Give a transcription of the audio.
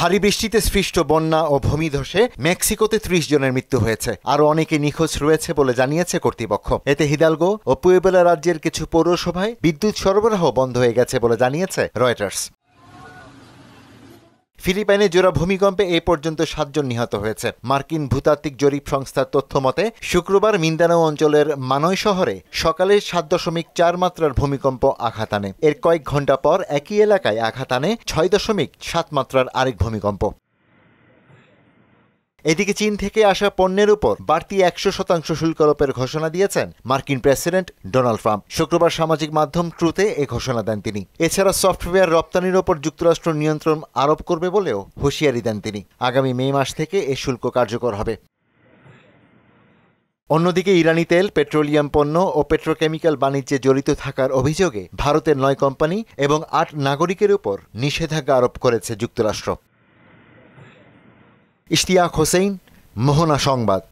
ভারী বৃষ্টিতে সৃষ্ট বন্যা ও ভূমিধসে মেক্সিকোতে ৩০ জনের মৃত্যু হয়েছে। আরও অনেকে নিখোঁজ রয়েছে বলে জানিয়েছে কর্তৃপক্ষ। এতে হিদালগো ও পুয়েবলা রাজ্যের কিছু পৌরসভায় বিদ্যুৎ সরবরাহ বন্ধ হয়ে গেছে বলে জানিয়েছে রয়টার্স। ফিলিপাইনে জোড়া ভূমিকম্পে এ পর্যন্ত ৭ জন নিহত হয়েছে। মার্কিন ভূতাত্ত্বিক জরিপ সংস্থার তথ্য মতে শুক্রবার মিন্দানাও অঞ্চলের মানয় শহরে সকালে ৭.৪ মাত্রার ভূমিকম্প আঘাত আনে। এর কয়েক ঘণ্টা পর একই এলাকায় আঘাত আনে ৬.৭ মাত্রার আরেক ভূমিকম্প। এদিকে চীন থেকে আসা পণ্যের উপর বাড়তি ১০০% শুল্ক আরোপের ঘোষণা দিয়েছেন মার্কিন প্রেসিডেন্ট ডোনাল্ড ট্রাম্প। শুক্রবার সামাজিক মাধ্যম ট্রুথে এ ঘোষণা দেন তিনি। এছাড়া সফটওয়্যার রপ্তানির ওপর যুক্তরাষ্ট্র নিয়ন্ত্রণ আরোপ করবে বলেও হুঁশিয়ারি দেন তিনি। আগামী মে মাস থেকে এ শুল্ক কার্যকর হবে। অন্যদিকে ইরানি তেল, পেট্রোলিয়াম পণ্য ও পেট্রোকেমিক্যাল বাণিজ্যে জড়িত থাকার অভিযোগে ভারতের ৯ কোম্পানি এবং ৮ নাগরিকের উপর নিষেধাজ্ঞা আরোপ করেছে যুক্তরাষ্ট্র। ইশতিয়াক হোসেন, মোহনা সংবাদ।